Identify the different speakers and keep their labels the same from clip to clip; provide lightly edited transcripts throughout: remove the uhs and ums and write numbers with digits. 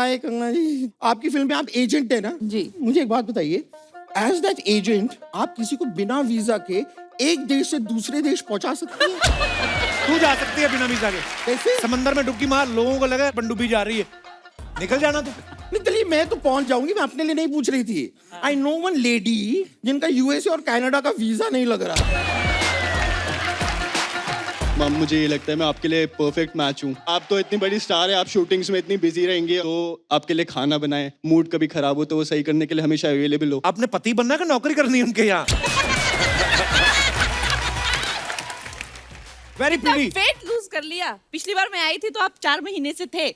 Speaker 1: हाय कंगना जी, आपकी फिल्म में आप एजेंट है ना
Speaker 2: जी।
Speaker 1: मुझे एक बात बताइए, एज दैट एजेंट आप किसी को बिना वीजा के एक देश से दूसरे देश पहुंचा सकती हैं?
Speaker 3: तू जा सकती है बिना वीजा के।
Speaker 1: कैसे?
Speaker 3: समंदर में डुबकी मार, लोगों को लगा पनडुब्बी जा रही है, निकल जाना तू।
Speaker 1: नहीं चलिए, मैं तो पहुंच जाऊंगी, मैं अपने लिए नहीं पूछ रही थी। आई नो वन लेडी जिनका यूएसए और कनाडा का वीजा नहीं लग रहा।
Speaker 4: मैम मुझे ये लगता है मैं आपके लिए परफेक्ट मैच हूँ। आप तो इतनी बड़ी स्टार है, आप शूटिंग्स में इतनी बिजी रहेंगे, तो आपके लिए खाना बनाए, मूड कभी खराब हो तो वो सही करने के लिए हमेशा अवेलेबल हो।
Speaker 3: आपने पति बनना है कि नौकरी करनी है उनके यहाँ? Very pretty.
Speaker 2: वेट लूज कर लिया। पिछली बार मैं आई थी तो आप 4 महीने से थे।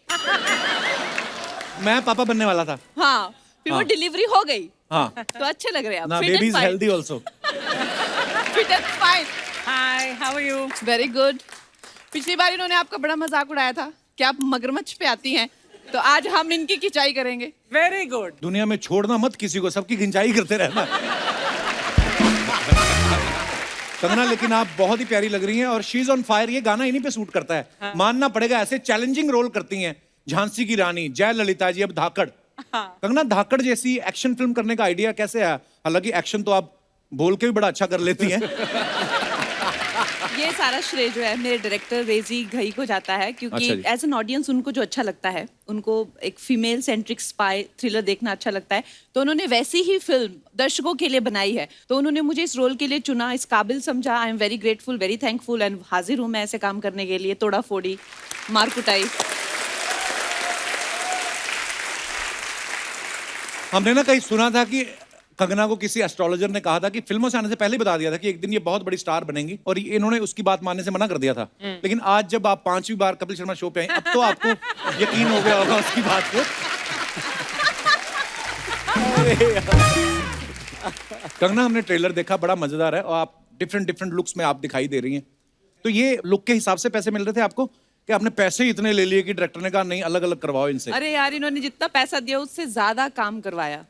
Speaker 3: मैं पापा बनने वाला था।
Speaker 2: हाँ, फिर वो
Speaker 3: हाँ।
Speaker 2: डिलीवरी हो गई।
Speaker 3: हाँ।
Speaker 2: तो अच्छे लग रहे हैं आप।
Speaker 3: ना
Speaker 2: Fit and
Speaker 3: baby is
Speaker 2: fine.
Speaker 3: Healthy also.
Speaker 2: Fit and fine.
Speaker 5: Hi, how are you?
Speaker 2: Very good. पिछली बार इन्होंने आपका बड़ा मजाक उड़ाया था कि आप मगरमच्छ पे आती हैं, तो आज हम इनकी खिंचाई करेंगे।
Speaker 5: Very good.
Speaker 3: दुनिया में छोड़ना मत किसी को, सबकी खिंचाई करते रहना। कंगना, लेकिन आप बहुत ही प्यारी लग रही हैं और शी इज ऑन फायर। ये गाना इन्हीं पे सूट करता है।
Speaker 5: हाँ।
Speaker 3: मानना पड़ेगा, ऐसे चैलेंजिंग रोल करती हैं। झांसी की रानी, जयललिता जी, अब धाकड़।
Speaker 5: हाँ।
Speaker 3: कंगना, धाकड़ जैसी एक्शन फिल्म करने का आइडिया कैसे आया? हालांकि एक्शन तो आप बोल के भी बड़ा अच्छा कर लेती हैं।
Speaker 2: ये सारा श्रेय जो है मेरे डायरेक्टर रेजी घई को जाता है, क्योंकि
Speaker 3: अच्छा जी।
Speaker 2: एज एन ऑडियंस उनको जो अच्छा लगता है, उनको एक फीमेल सेंट्रिक स्पाई थ्रिलर देखना अच्छा लगता है, तो उन्होंने वैसी ही फिल्म दर्शकों के लिए बनाई है। तो उन्होंने मुझे इस रोल के लिए चुना, इस काबिल समझा। I am very grateful, very thankful, and हाजिर हूँ मैं ऐसे काम करने के लिए। तोड़ा फोड़ी, मार कुटाई।
Speaker 3: हमने ना कहीं सुना था कि कंगना को किसी एस्ट्रोलॉजर ने कहा था कि फिल्मों से आने से पहले ही बता दिया था कि एक दिन ये बहुत बड़ी स्टार बनेंगी, और इन्होंने उसकी बात मानने से मना कर दिया था। लेकिन आज जब आप 5वीं बार कपिल शर्मा शो पे आई, अब तो आपको यकीन हो गया होगा उसकी बात को। कंगना, हमने ट्रेलर देखा, बड़ा मजेदार है और आप डिफरेंट लुक्स में आप दिखाई दे रही हैं। तो ये लुक के हिसाब से पैसे मिल रहे थे आपको कि आपने पैसे ही इतने ले लिए कि डायरेक्टर ने कहा नहीं, अलग अलग करवाओ इनसे?
Speaker 2: अरे यार, इन्होंने जितना पैसा दिया उससे ज्यादा काम करवाया।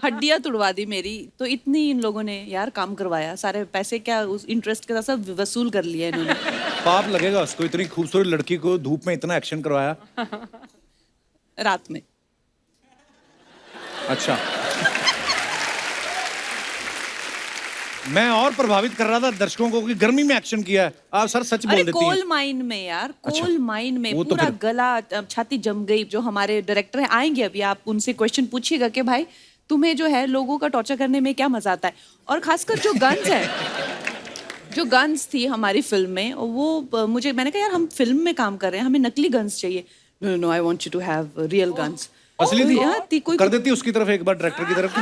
Speaker 2: हड्डियां तुड़वा दी मेरी, तो इतनी इन लोगों ने यार काम करवाया। सारे पैसे क्या उस इंटरेस्ट के साथ सब वसूल कर लिया इन्होंने।
Speaker 3: पाप लगेगा उसको, इतनी खूबसूरत लड़की को धूप में इतना एक्शन करवाया।
Speaker 2: रात में।
Speaker 3: अच्छा। मैं और प्रभावित कर रहा था दर्शकों को कि गर्मी में एक्शन किया है। आप सर सच बोल
Speaker 2: अरे
Speaker 3: देती हैं।
Speaker 2: कोल माइन में यार,
Speaker 3: अच्छा,
Speaker 2: कोल माइन में
Speaker 3: वो तो
Speaker 2: पूरा
Speaker 3: फिर-
Speaker 2: गला छाती जम गई। जो हमारे डायरेक्टर हैं आएंगे अभी, आप उनसे क्वेश्चन पूछिएगा कि भाई तुम्हें जो है लोगों का टॉर्चर करने में क्या मजा आता है। और खासकर जो गन्स है, जो गन्स थी हमारी फिल्म में, वो मुझे, मैंने कहा यार हम फिल्म में काम कर रहे हैं, हमें नकली गन्स चाहिए। No no, I want you to have real guns.
Speaker 3: असली थी?
Speaker 2: यार थी कोई
Speaker 3: कर देती उसकी तरफ एक बार, डायरेक्टर की तरफ।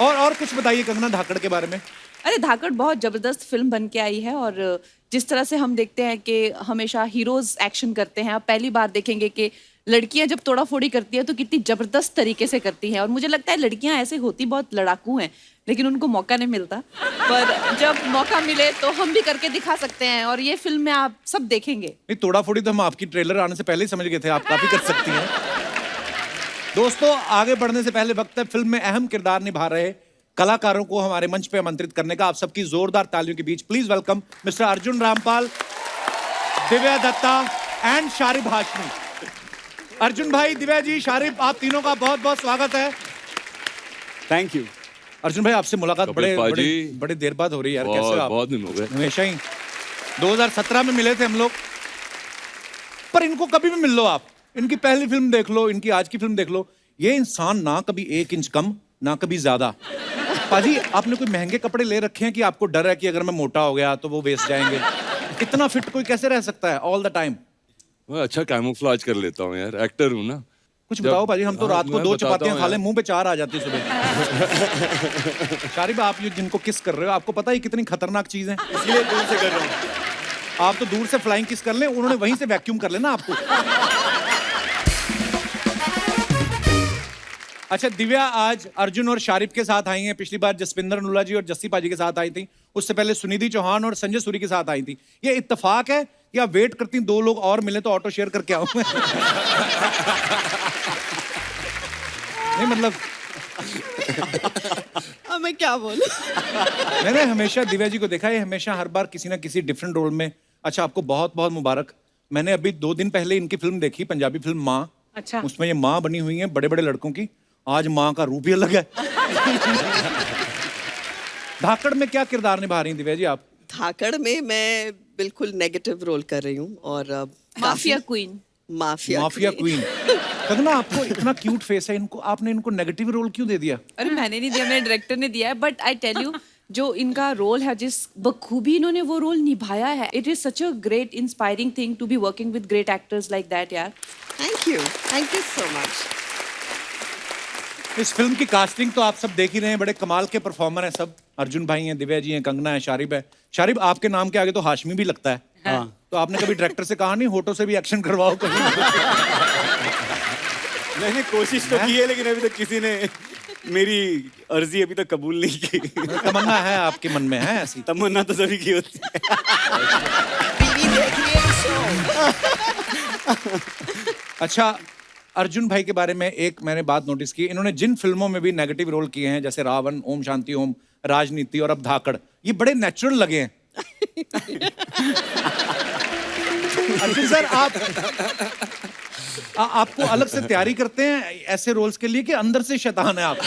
Speaker 3: और कुछ बताइए कंगना धाकड़ के बारे में।
Speaker 2: अरे धाकड़ बहुत जबरदस्त फिल्म बन के आई है, और जिस तरह से हम देखते हैं कि हमेशा हीरोज एक्शन करते हैं, आप पहली बार देखेंगे कि लड़कियां जब तोड़ा फोड़ी करती है तो कितनी जबरदस्त तरीके से करती हैं। और मुझे लगता है लड़कियां ऐसे होती बहुत लड़ाकू हैं, लेकिन उनको मौका नहीं मिलता। पर जब मौका मिले तो हम भी करके दिखा सकते हैं, और ये फिल्म में आप सब देखेंगे।
Speaker 3: नहीं, तोड़ा फोड़ी तो हम आपकी ट्रेलर आने से पहले ही समझ गए थे, आप काफी कर सकती हैं। दोस्तों, आगे बढ़ने से पहले वक्त है फिल्म में अहम किरदार निभा रहे कलाकारों को हमारे मंच पे आमंत्रित करने का। आप सबकी जोरदार तालियों के बीच please welcome mister Arjun Rampal, Divya Dutta and Sharib Hashmi. Arjun भाई, दिव्या जी, शारिब, आप तीनों का बहुत बहुत स्वागत है।
Speaker 4: Thank you.
Speaker 3: अर्जुन भाई, आपसे मुलाकात
Speaker 6: कपिल पाजी,
Speaker 3: बड़े देर बाद हो रही है यार। कैसे आप?
Speaker 6: बहुत दिन हो गए।
Speaker 3: हमेशा ही 2017 में मिले थे हम लोग, पर इनको कभी भी मिल लो आप, इनकी पहली फिल्म देख लो, इनकी आज की फिल्म देख लो, ये इंसान ना कभी 1 इंच कम ना कभी ज्यादा। पाजी, आपने कोई महंगे कपड़े ले रखे हैं कि आपको डर है कि अगर मैं मोटा हो गया तो वो वेस्ट जाएंगे? इतना फिट कोई कैसे रह सकता है ऑल द टाइम?
Speaker 6: मैं अच्छा कैमोफ्लेज कर लेता हूँ यार, एक्टर हूँ ना।
Speaker 3: कुछ बताओ पाजी, हम तो रात को
Speaker 6: मैं
Speaker 3: 2
Speaker 6: बताता
Speaker 3: चपातियां
Speaker 6: हूँ
Speaker 3: खा ले,
Speaker 6: यार।
Speaker 3: मुंह पे 4 आ जाती है सुबह। शारिब, आप ये जिनको किस कर रहे हो, आपको पता है कितनी खतरनाक चीज है?
Speaker 4: इसलिए दूर से कर रहा हूँ।
Speaker 3: आप तो दूर से फ्लाइंग किस कर लें, उन्होंने वहीं से वैक्यूम कर लेना आपको। अच्छा, दिव्या आज अर्जुन और शारिब के साथ आई हैं। पिछली बार जसविंदर अनुला जी और जस्सी पाजी के साथ आई थी। उससे पहले सुनिधि चौहान और संजय सूरी के साथ आई थी। ये इत्तेफाक है या वेट करती 2 लोग और मिले तो ऑटो शेयर करके आऊं मैं? नहीं मतलब
Speaker 2: अब मैं क्या बोलूं?
Speaker 3: मैंने हमेशा दिव्या जी को देखा है, हमेशा हर बार किसी ना किसी डिफरेंट रोल में। अच्छा, आपको बहुत बहुत मुबारक। मैंने अभी 2 दिन पहले इनकी फिल्म देखी, पंजाबी फिल्म माँ।
Speaker 5: अच्छा।
Speaker 3: उसमें ये माँ बनी हुई है बड़े बड़े लड़कों की। आज माँ का रूप ही अलग है। धाकड़ में क्या किरदार निभा रही हैं दिव्या जी आप?
Speaker 7: धाकड़ में मैं बिल्कुल नेगेटिव रोल कर रही हूँ और
Speaker 2: mafia queen.
Speaker 3: Mafia queen. Kangana, आपको इतना क्यूट फेस है, इनको आपने इनको नेगेटिव रोल क्यों दे दिया?
Speaker 2: अरे मैंने नहीं दिया, मेरे डायरेक्टर ने दिया है, बट आई टेल यू जो इनका रोल है, जिस बखूबी इन्होंने वो रोल निभाया है, it is such a great inspiring thing to be working with great actors like that यार।
Speaker 7: Thank you so much.
Speaker 3: इस फिल्म की कास्टिंग तो आप सब देख ही रहे हैं, बड़े कमाल के परफॉर्मर हैं सब। अर्जुन भाई हैं, दिव्या जी हैं, कंगना है, शारिब है। शारिब, आपके नाम के आगे तो हाशमी भी लगता है। हाँ। तो आपने कभी डायरेक्टर से कहा नहीं होठों से भी एक्शन करवाओ कहीं?
Speaker 8: मैंने कोशिश तो की है, लेकिन अभी तक किसी ने मेरी अर्जी अभी तक कबूल नहीं की।
Speaker 3: तमन्ना है आपके मन में, है ऐसी?
Speaker 8: तमन्ना तो सभी की होती है।
Speaker 3: अच्छा, अर्जुन भाई के बारे में एक मैंने बात नोटिस की, इन्होंने जिन फिल्मों में भी नेगेटिव रोल किए हैं, जैसे रावण, ओम शांति ओम, राजनीति और अब धाकड़, ये बड़े नेचुरल लगे हैं। अर्जुन सर, आपको अलग से तैयारी करते हैं ऐसे रोल्स के लिए कि अंदर से शैतान है आप?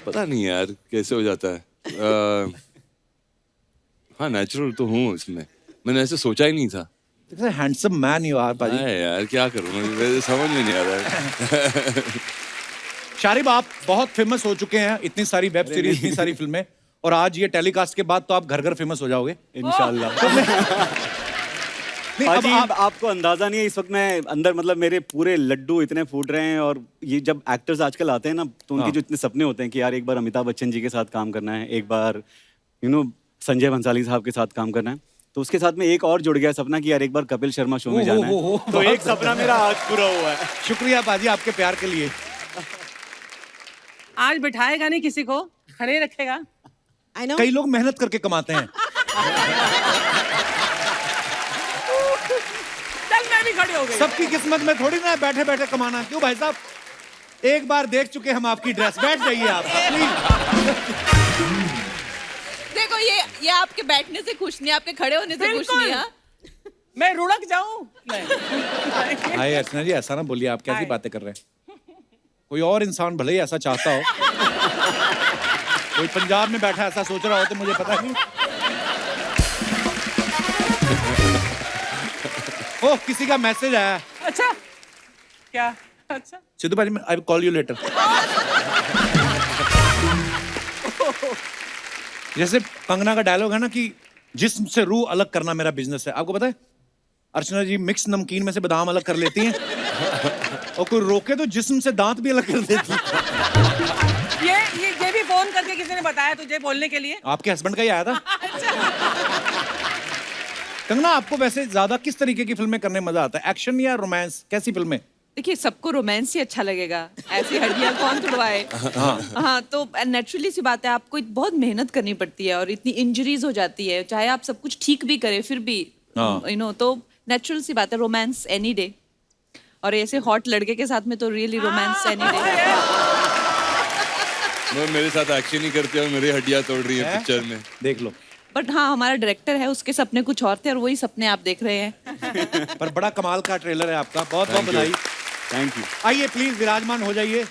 Speaker 6: पता नहीं यार कैसे हो जाता है। हाँ, नेचुरल तो हूँ इसमें, मैंने ऐसे सोचा ही नहीं था।
Speaker 3: हैंडसम मैन यू आर पाजी।
Speaker 6: यार क्या करूँ, मुझे समझ में नहीं आ रहा है।
Speaker 3: शारिब, आप बहुत फेमस हो चुके हैं, इतनी सारी वेब सीरीज, इतनी सारी फिल्में, और आज ये टेलीकास्ट के बाद तो आप घर घर फेमस हो जाओगे
Speaker 8: इंशाल्लाह। हाजी, आपको अंदाजा नहीं है, इस वक्त मैं अंदर मतलब मेरे पूरे लड्डू इतने फूट रहे हैं। और ये जब एक्टर्स आजकल आते हैं ना, तो उनके जो इतने सपने होते हैं कि यार एक बार अमिताभ बच्चन जी के साथ काम करना है, एक बार संजय भंसाली साहब के साथ काम करना है, तो उसके साथ में एक और जुड़ गया सपना कि यार एक बार कपिल शर्मा शो में जाना है। तो एक सपना मेरा आज पूरा हुआ है।
Speaker 3: शुक्रिया पाजी आपके प्यार के लिए।
Speaker 5: आज बिठाएगा नहीं किसी को, खड़े रखेगा।
Speaker 3: कई लोग मेहनत करके कमाते हैं।
Speaker 5: चल मैं भी खड़ी हो गई।
Speaker 3: सबकी किस्मत में थोड़ी ना बैठे बैठे कमाना। क्यों भाई साहब, एक बार देख चुके हम आपकी ड्रेस, बैठ जाइए आप प्लीज।
Speaker 2: देखो ये आपके बैठने से खुश नहीं, आपके खड़े होने से खुश नहीं है।
Speaker 5: मैं रुड़क जाऊं?
Speaker 3: हाय अर्चना जी, ऐसा ना बोलिए, आप कैसी बातें कर रहे हैं? कोई और इंसान भले ही ऐसा चाहता हो, कोई पंजाब में बैठा ऐसा सोच रहा हो, तो मुझे पता नहीं। ओह, किसी का मैसेज आया।
Speaker 5: अच्छा, क्या? अच्छा
Speaker 3: सिद्धू भाई, I will call you later. जैसे कंगना का डायलॉग है ना कि जिस्म से रूह अलग करना मेरा बिजनेस है। आपको पता है अर्चना जी मिक्स नमकीन में से बादाम अलग कर लेती हैं, और कोई रोके तो जिस्म से दांत भी अलग कर देती है।
Speaker 5: ये भी फोन करके किसी ने बताया तुझे बोलने के लिए?
Speaker 3: आपके हस्बैंड का ही आया था। कंगना, आपको वैसे ज्यादा किस तरीके की फिल्में करने में मजा आता है, एक्शन या रोमांस? कैसी फिल्में?
Speaker 2: देखिए, सबको रोमांस ही अच्छा लगेगा, ऐसी हड्डियां कौन तुड़वाए। हाँ, तो नेचुरली सी बात है, आपको बहुत मेहनत करनी पड़ती है और इतनी इंजरीज हो जाती है, चाहे आप सब कुछ ठीक भी करें फिर भी तो नेचुरल सी बात है, रोमांस एनी डे। और ऐसे हॉट लड़के के साथ में तो रियली रोमांस एनी डे।
Speaker 6: मेरे साथ एक्शन ही करते हो, मेरी हड्डियां तोड़ रही है पिक्चर में,
Speaker 3: देख लो।
Speaker 2: बट हाँ, हमारा डायरेक्टर है, उसके सपने कुछ और थे और वही सपने आप देख रहे हैं।
Speaker 3: पर बड़ा कमाल का ट्रेलर है आपका, बहुत बहुत बधाई।
Speaker 8: Thank you.
Speaker 3: आइए प्लीज विराजमान हो जाइए।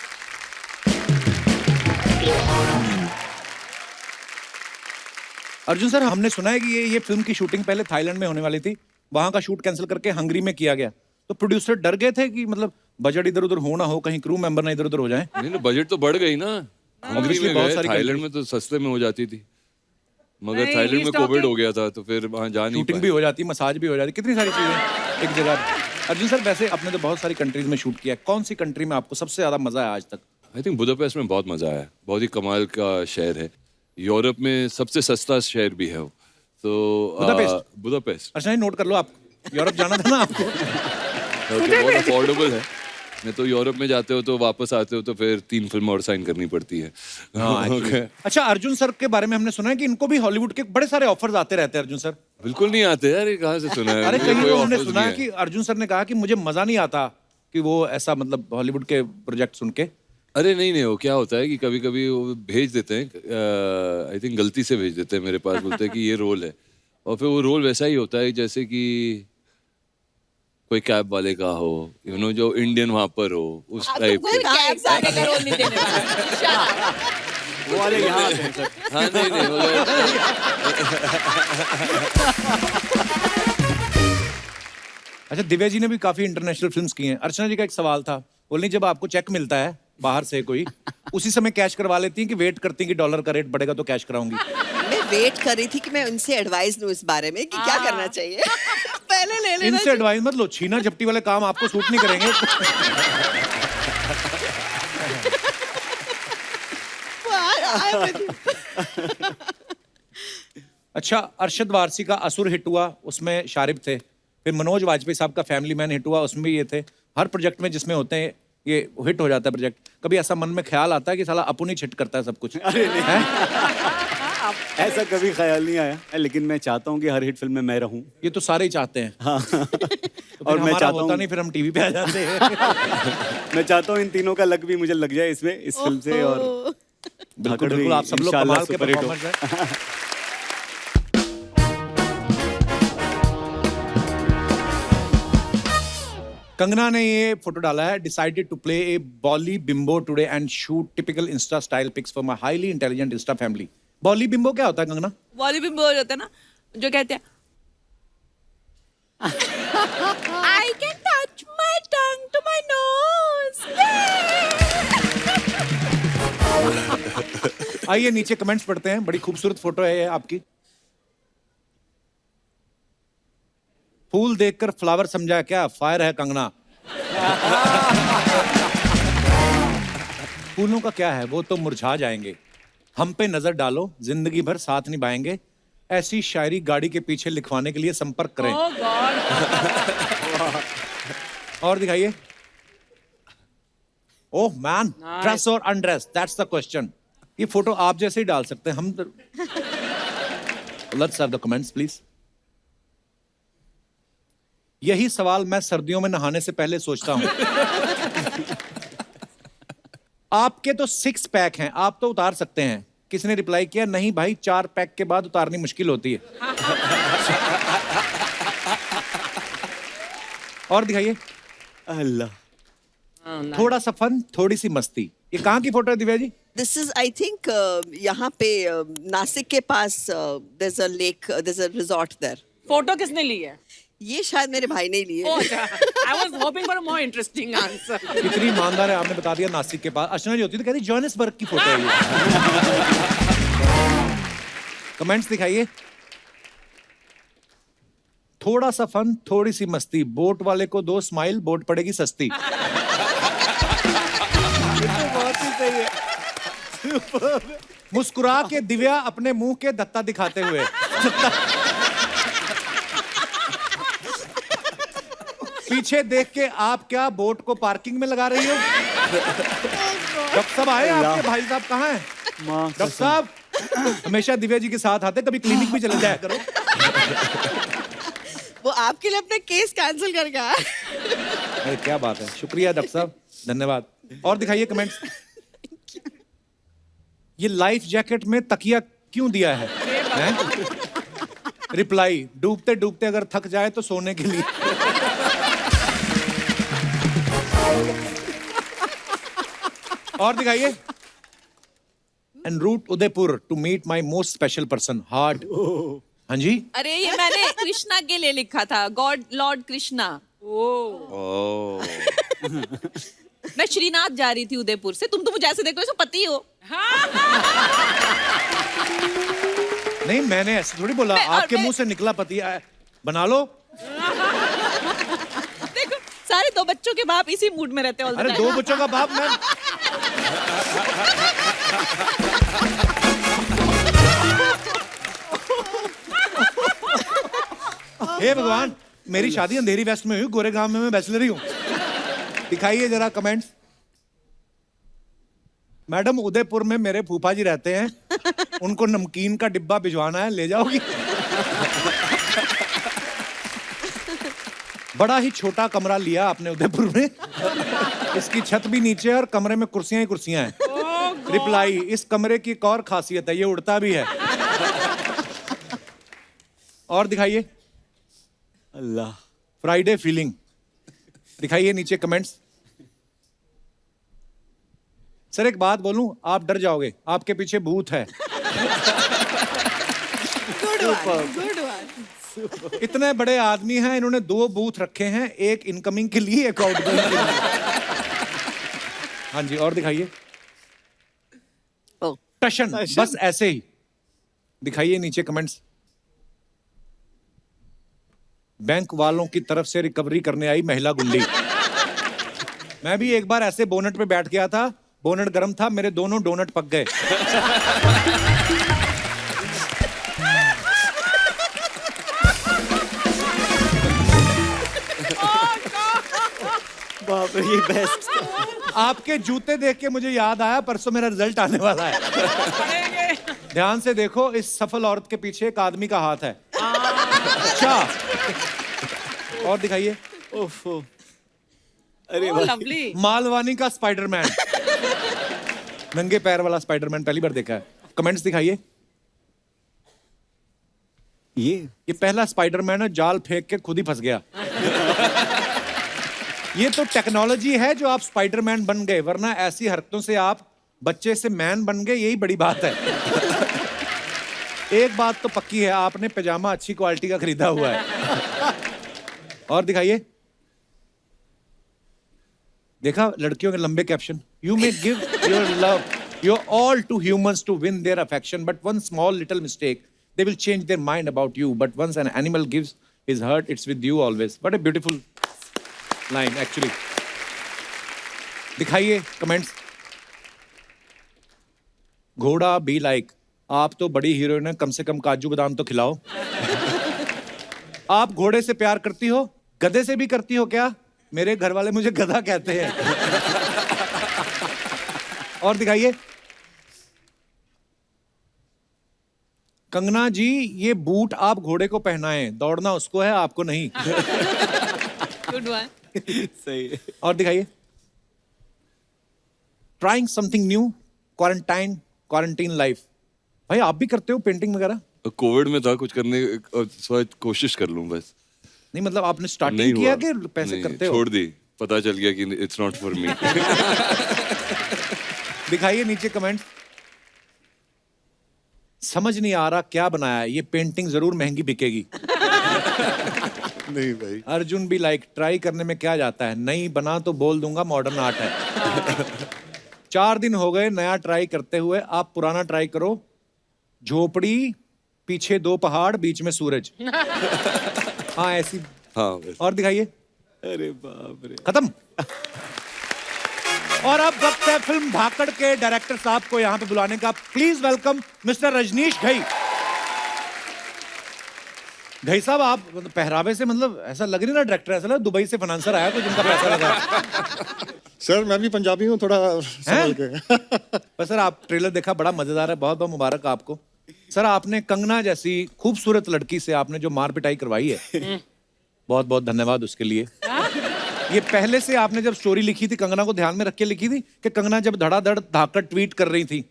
Speaker 3: अर्जुन सर, हमने सुना है कि ये फिल्म की शूटिंग पहले थाईलैंड में होने वाली थी, वहां का शूट कैंसिल करके हंगरी में किया गया, तो प्रोड्यूसर डर गए थे कि मतलब बजट इधर उधर हो ना हो, कहीं क्रू मेंबर ना इधर उधर हो जाए।
Speaker 6: नहीं, बजट तो बढ़ गई ना। हंगरी में गए, थाईलैंड में तो सस्ते में हो जाती थी, मगर थाईलैंड में कोविड हो गया था, तो फिर वहां जा नहीं पाए।
Speaker 3: शूटिंग भी हो जाती, मसाज भी हो जाती, कितनी सारी चीजें एक जगह। अर्जुन सर, वैसे आपने तो बहुत सारी कंट्रीज में शूट किया है, कौन सी कंट्री में आपको सबसे ज्यादा मजा आया आज तक?
Speaker 6: आई थिंक बुदापेस्ट में बहुत मजा आया, बहुत ही कमाल का शहर है, यूरोप में सबसे सस्ता शहर भी है वो। तो बुदापेस्ट।
Speaker 3: अच्छा, नहीं नोट कर लो, आप यूरोप जाना था ना आपको।
Speaker 6: बहुत अफोर्डेबल है। नहीं तो यूरोप में जाते हो तो वापस आते हो तो फिर 3 फिल्म और साइन करनी पड़ती है।
Speaker 3: अच्छा, अर्जुन सर के बारे में हमने सुना है कि इनको भी हॉलीवुड के बड़े सारे ऑफर्स आते रहते हैं। अर्जुन सर
Speaker 6: बिल्कुल नहीं आते यार, ये कहाँ से सुना है?
Speaker 3: अरे कहीं तो हमने सुना है कि अर्जुन सर ने कहा कि मुझे मजा नहीं आता कि वो ऐसा मतलब हॉलीवुड के प्रोजेक्ट सुन के।
Speaker 6: अरे नहीं, वो क्या होता है कि कभी कभी वो भेज देते हैं, आई थिंक गलती से भेज देते हैं मेरे पास, बोलते हैं कि ये रोल है, और फिर वो रोल वैसा ही होता है जैसे कि कोई कैब वाले का हो, यू नो, जो इंडियन वहां पर हो, उस टाइप
Speaker 2: कोई
Speaker 6: का।
Speaker 2: कैब वाले का रोल नहीं देने वाला।
Speaker 8: वो वाले यहाँ आते हैं सर।
Speaker 6: हाँ, नहीं मगर
Speaker 3: अच्छा, दिव्या जी ने भी काफी इंटरनेशनल फिल्म्स की हैं। अर्चना जी का एक सवाल था, बोलनी जब आपको चेक मिलता है बाहर से कोई, उसी समय कैश करवा लेती हैं कि वेट करती हैं कि डॉलर का रेट बढ़ेगा तो कैश कराऊंगी?
Speaker 7: मैं वेट कर रही थी कि मैं उनसे एडवाइस लूं इस बारे में कि क्या करना चाहिए। पहले ले लेना
Speaker 3: इनसे एडवाइस मत लो, छीना झपटी वाले काम आपको सूट नहीं करेंगे। अच्छा, अरशद वारसी का असुर हिट हुआ, उसमें शारिब थे। फिर मनोज वाजपेयी साहब का फैमिली मैन हिट हुआ, उसमें भी ये थे। हर प्रोजेक्ट में जिसमें होते हैं ये हिट हो जाता है प्रोजेक्ट। कभी ऐसा मन में ख्याल आता है कि साला अपन ही छिट करता है सब कुछ?
Speaker 8: अरे नहीं, ऐसा कभी ख्याल नहीं आया, लेकिन मैं चाहता हूँ कि हर हिट फिल्म में मैं रहूं।
Speaker 3: ये तो सारे ही चाहते हैं।
Speaker 8: हाँ।
Speaker 3: तो
Speaker 8: और मैं चाहता
Speaker 3: होता
Speaker 8: हूँ,
Speaker 3: नहीं, फिर हम टीवी पे आ जाते हैं।
Speaker 8: मैं चाहता हूँ इन तीनों का लक भी मुझे लग जाए इसमें, इस फिल्म से। और
Speaker 3: बिल्कुल
Speaker 8: धाकड़ भी
Speaker 3: बिल्कुल, आप सब लोग
Speaker 8: इंशाल्लाह
Speaker 3: कमाल के
Speaker 8: सुपर हिट हो।
Speaker 3: परफॉर्मर्स हैं। कंगना ने ये फोटो डाला है, decided to play a Bolly bimbo today and shoot typical insta style pics for my highly intelligent insta family. Bolly bimbo क्या होता है कंगना?
Speaker 2: बॉलीवुड बोल होता है ना, जो कहते हैं I can touch my tongue to my nose.
Speaker 3: आइए नीचे कमेंट्स पढ़ते हैं। बड़ी खूबसूरत फोटो है ये आपकी। फूल देखकर फ्लावर समझा क्या? फायर है कंगना। फूलों का क्या है, वो तो मुरझा जाएंगे। हम पे नजर डालो, जिंदगी भर साथ निभाएंगे। ऐसी शायरी गाड़ी के पीछे लिखवाने के लिए संपर्क करें।
Speaker 5: Oh God.
Speaker 3: और दिखाइए। ओह मैन, ड्रेस और अनड्रेस, दैट्स द क्वेश्चन। ये फोटो आप जैसे ही डाल सकते हैं हम। Let's have the comments please. यही सवाल मैं सर्दियों में नहाने से पहले सोचता हूं। आपके तो 6 पैक हैं, आप तो उतार सकते हैं। किसी ने रिप्लाई किया, नहीं भाई 4 पैक के बाद उतारनी मुश्किल होती है। और दिखाइए।
Speaker 8: अल्लाह,
Speaker 3: थोड़ा सा फन, थोड़ी सी मस्ती। ये कहाँ की फोटो है Divya ji?
Speaker 7: This is I think यहाँ पे नासिक के पास there is a lake, there is a resort there.
Speaker 5: Photo किसने ली है?
Speaker 7: ये शायद मेरे भाई ने लिए।
Speaker 5: Oh, I was hoping for a more interesting answer.
Speaker 3: कितनी ईमानदार है, आपने बता दिया नासिक के पास। अर्चना जी होती तो कहती जोहानिसबर्ग की फोटो है ये। कमेंट्स दिखाइए। थोड़ा सा फन, थोड़ी सी मस्ती, बोट वाले को 2 स्माइल, बोट पड़ेगी सस्ती।
Speaker 8: बहुत ही सही है।
Speaker 3: मुस्कुरा के दिव्या अपने मुंह के दत्ता दिखाते हुए। पीछे देख के आप क्या बोट को पार्किंग में लगा रही हो? डॉक्टर साहब आए आपके भाई साहब कहाँ हैं? डॉक्टर साहब हमेशा दिव्या जी के साथ आते, कभी क्लिनिक भी चले जाया करो।
Speaker 7: वो आपके लिए अपने केस कैंसिल कर गया।
Speaker 3: अरे क्या बात है, शुक्रिया डॉक्टर साहब, धन्यवाद। और दिखाइए कमेंट्स। ये लाइफ जैकेट में तकिया क्यों दिया है? रिप्लाई, डूबते डूबते अगर थक जाए तो सोने के लिए। और दिखाइए। En route Udaipur to meet my most special person, hard. हाँ जी,
Speaker 2: अरे ये मैंने कृष्णा के लिए लिखा था, गॉड लॉर्ड कृष्णा।
Speaker 6: ओह,
Speaker 2: मैं श्रीनाथ जा रही थी उदयपुर से। तुम तो मुझे ऐसे देखो जैसे पति हो।
Speaker 3: नहीं मैंने ऐसे थोड़ी बोला, आपके मुंह से निकला पति बना लो।
Speaker 2: देखो सारे 2 बच्चों के बाप इसी मूड में रहते हैं all the
Speaker 3: अरे
Speaker 2: time।
Speaker 3: 2 बच्चों का बाप मैं। हे भगवान, मेरी शादी अंधेरी वेस्ट में हुई, गोरेगांव में मैं बैचलर ही हूँ। दिखाइए जरा कमेंट्स। मैडम उदयपुर में मेरे फूफा जी रहते हैं, उनको नमकीन का डिब्बा भिजवाना है, ले जाओगी? बड़ा ही छोटा कमरा लिया आपने उदयपुर में। इसकी छत भी नीचे है और कमरे में कुर्सियां ही कुर्सियां हैं। रिप्लाई, इस कमरे की एक और खासियत है, ये उड़ता भी है। और दिखाइए।
Speaker 8: अल्लाह,
Speaker 3: फ्राइडे फीलिंग, दिखाइए नीचे कमेंट्स। सर एक बात बोलूं, आप डर जाओगे, आपके पीछे भूत है। इतने बड़े आदमी हैं, इन्होंने 2 बूथ रखे हैं, एक इनकमिंग के लिए, एक आउटगोइंग के लिए। हाँ जी, और दिखाइए। टशन, बस ऐसे ही। दिखाइए नीचे कमेंट्स। बैंक वालों की तरफ से रिकवरी करने आई महिला गुंडी। मैं भी एक बार ऐसे बोनट पे बैठ गया था, बोनट गर्म था, मेरे दोनों डोनट पक गए।
Speaker 8: बाप रे, ये बेस्ट।
Speaker 3: आपके जूते देख के मुझे याद आया, परसों मेरा रिजल्ट आने वाला है। ध्यान से देखो, इस सफल औरत के पीछे एक आदमी का हाथ है। अच्छा, और दिखाइए।
Speaker 8: ओफो, अरे
Speaker 5: Oh,
Speaker 8: भाई,
Speaker 5: lovely.
Speaker 3: मालवानी का स्पाइडरमैन, नंगे पैर वाला स्पाइडरमैन पहली बार देखा है। कमेंट्स दिखाइए। ये पहला स्पाइडरमैन है, जाल फेंक के खुद ही फंस गया। ये तो टेक्नोलॉजी है जो आप स्पाइडरमैन बन गए, वरना ऐसी हरकतों से आप बच्चे से मैन बन गए, यही बड़ी बात है। एक बात तो पक्की है, आपने पैजामा अच्छी क्वालिटी का खरीदा हुआ है। और दिखाइए। देखा लड़कियों के लंबे caption. You may give your love your all to humans to win their affection, but one small little mistake they will change their mind about you, but once an animal gives his heart, it's with you always. What a beautiful line actually. दिखाइए comments. घोड़ा be like, आप तो बड़ी heroine है, कम से कम काजू बादाम तो खिलाओ। आप घोड़े से प्यार करती हो, गधे से भी करती हो क्या? मेरे घर वाले मुझे गधा कहते हैं। और दिखाइए। कंगना जी, ये बूट आप घोड़े को पहनाएं, दौड़ना उसको है, आपको नहीं।
Speaker 5: Good one.
Speaker 8: सही है।
Speaker 3: और दिखाइए। Trying something new, quarantine life. भाई आप भी करते हो पेंटिंग वगैरह?
Speaker 6: कोविड में था कुछ करने, कोशिश कर लूं बस।
Speaker 3: नहीं मतलब आपने
Speaker 6: नहीं
Speaker 3: स्टार्टिंग किया
Speaker 6: हुआ।
Speaker 3: कि पैसे
Speaker 6: नहीं,
Speaker 3: करते हो?
Speaker 6: छोड़ दी, पता चल गया कि इट्स नॉट फॉर मी।
Speaker 3: दिखाइए नीचे कमेंट। समझ नहीं आ रहा क्या बनाया है, ये पेंटिंग जरूर महंगी बिकेगी।
Speaker 6: नहीं भाई।
Speaker 3: अर्जुन भी लाइक, ट्राई करने में क्या जाता है, नहीं बना तो बोल दूंगा मॉडर्न आर्ट है। 4 दिन हो गए नया ट्राई करते हुए, आप पुराना ट्राई करो। झोपड़ी, पीछे 2 पहाड़, बीच में सूरज। हाँ ऐसी।
Speaker 6: हाँ बस।
Speaker 3: और दिखाइए।
Speaker 8: अरे बाप रे,
Speaker 3: खत्म। और अब वक्त है फिल्म धाकड़ के डायरेक्टर साहब को यहां पे बुलाने का। Please welcome mister Rajnish Ghai. Ghai साहब, आप पहरावे से मतलब ऐसा लग नहीं रहा डायरेक्टर, ऐसा लग दुबई से फाइनेंसर आया कोई जिनका पैसा लगा।
Speaker 9: सर मैं भी पंजाबी हूँ, थोड़ा संभल के।
Speaker 3: पर सर आप ट्रेलर देखा, बड़ा मजेदार है, बहुत बहुत मुबारक आपको। सर आपने कंगना जैसी खूबसूरत लड़की से आपने जो मार पिटाई करवाई है, बहुत बहुत धन्यवाद उसके लिए। ये पहले से आपने जब स्टोरी लिखी थी, कंगना को ध्यान में रख के लिखी थी कि कंगना जब धड़ाधड़ धाकड़ ट्वीट कर रही थी,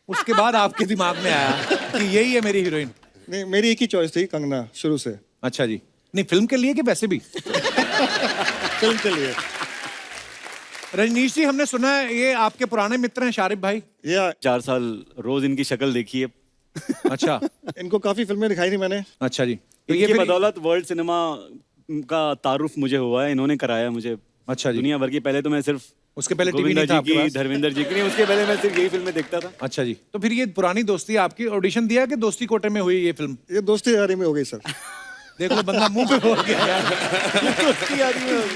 Speaker 3: उसके बाद आपके दिमाग में आया कि यही है मेरी हीरोइन?
Speaker 9: नहीं, मेरी एक ही चॉइस थी कंगना शुरू से।
Speaker 3: अच्छा जी। नहीं फिल्म के लिए कि वैसे भी?
Speaker 9: फिल्म के लिए।
Speaker 3: रजनीश जी, हमने सुना है ये आपके पुराने मित्र हैं शारिफ भाई।
Speaker 9: ये
Speaker 8: 4 साल रोज इनकी शक्ल देखी है।
Speaker 3: अच्छा।
Speaker 9: इनको काफी फिल्में दिखाई थी मैंने।
Speaker 3: अच्छा जी। तो ये
Speaker 8: इनकी
Speaker 3: फिर
Speaker 8: बदौलत वर्ल्ड सिनेमा का तारुफ मुझे हुआ है, इन्होंने कराया मुझे।
Speaker 3: अच्छा जी।
Speaker 8: दुनिया भर की, पहले तो मैं सिर्फ
Speaker 3: उसके पहले टीवी
Speaker 8: गोविंदा
Speaker 3: नहीं था
Speaker 8: जी
Speaker 3: आपके
Speaker 8: की,
Speaker 3: पास?
Speaker 8: धर्मेंद्र जी की नहीं, उसके पहले मैं सिर्फ यही फिल्में देखता था।
Speaker 3: अच्छा जी। तो फिर ये पुरानी दोस्ती आपकी ऑडिशन दिया कि दोस्ती कोटे में हुई ये फिल्म?
Speaker 9: ये दोस्ती यारी में हो गई सर।
Speaker 3: देख लो बंदा मुंह पे बोल गया यार।
Speaker 8: दोस्ती यारी में हो गई।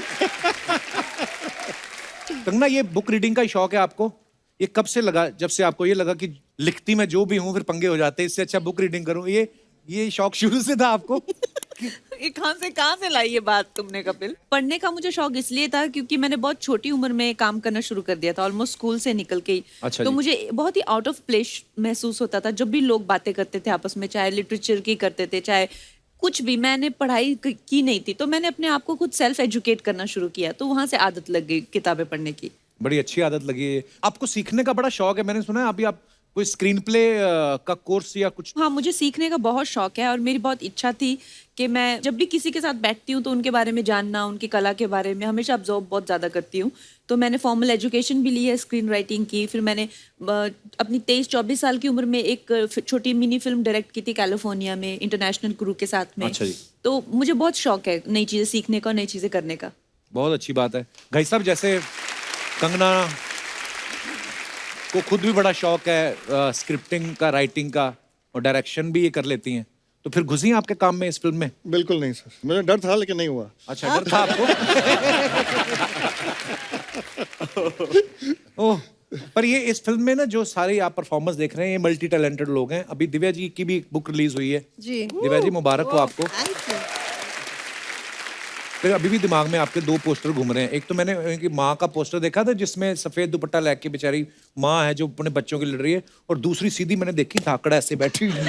Speaker 3: कंगना, ये बुक रीडिंग का शौक है आपको? ये कब से लगा, जब से आपको ये लगा कि लिखती मैं जो भी हूँ फिर पंगे हो जाते हैं, इससे अच्छा बुक रीडिंग करूँ? ये शौक शुरू से था आपको?
Speaker 2: ये कहाँ से लाई ये बात तुमने कपिल? पढ़ने का मुझे शौक इसलिए था क्योंकि मैंने बहुत छोटी उम्र में काम करना शुरू कर दिया था, ऑलमोस्ट स्कूल से निकल के ही।
Speaker 3: अच्छा
Speaker 2: तो
Speaker 3: जी।
Speaker 2: मुझे बहुत ही आउट ऑफ प्लेस महसूस होता था जब भी लोग बातें करते थे आपस में, चाहे लिटरेचर की करते थे, चाहे कुछ भी। मैंने पढ़ाई की नहीं थी, तो मैंने अपने आप को खुद सेल्फ एजुकेट करना शुरू किया, तो वहां से आदत लग गई किताबें पढ़ने की।
Speaker 3: बड़ी अच्छी आदत लगी है। आपको सीखने का बड़ा शौक है, मैंने सुना है अभी आप कोई स्क्रीन प्ले का कोर्स या कुछ?
Speaker 2: हाँ, मुझे सीखने का बहुत शौक है और मेरी बहुत इच्छा थी कि मैं जब भी किसी के साथ बैठती हूँ तो उनके बारे में जानना, उनकी कला के बारे में हमेशा ऑब्जर्व बहुत ज़्यादा करती हूँ। तो मैंने फॉर्मल एजुकेशन भी ली है स्क्रीन राइटिंग की। फिर मैंने अपनी 23-24 साल की उम्र में एक छोटी मिनी फिल्म डायरेक्ट की थी कैलिफोर्निया में इंटरनेशनल क्रू के साथ में।
Speaker 3: अच्छा जी।
Speaker 2: तो मुझे बहुत शौक है नई चीज़ें सीखने का, नई चीज़ें करने का।
Speaker 3: बहुत अच्छी बात है। भाई साहब, जैसे कंगना को खुद भी बड़ा शौक है स्क्रिप्टिंग का, राइटिंग का, और डायरेक्शन भी ये कर लेती हैं, तो फिर घुसी आपके काम में इस फिल्म में?
Speaker 9: बिल्कुल नहीं सर, मुझे डर था लेकिन नहीं हुआ।
Speaker 3: अच्छा, डर था आपको? ओह, पर ये इस फिल्म में ना जो सारे आप परफॉर्मेंस देख रहे हैं, ये मल्टी टैलेंटेड लोग हैं। अभी दिव्या जी की भी बुक रिलीज हुई है।
Speaker 7: जी।
Speaker 3: दिव्या जी, मुबारक हो आपको।
Speaker 7: Thank you.
Speaker 3: फिर अभी भी दिमाग में आपके 2 पोस्टर घूम रहे हैं। एक तो मैंने उनकी माँ का पोस्टर देखा था जिसमें सफेद दुपट्टा लेके बेचारी माँ है जो अपने बच्चों की लड़ रही है, और दूसरी सीधी मैंने देखी धाकड़ा ऐसे बैठी हुई।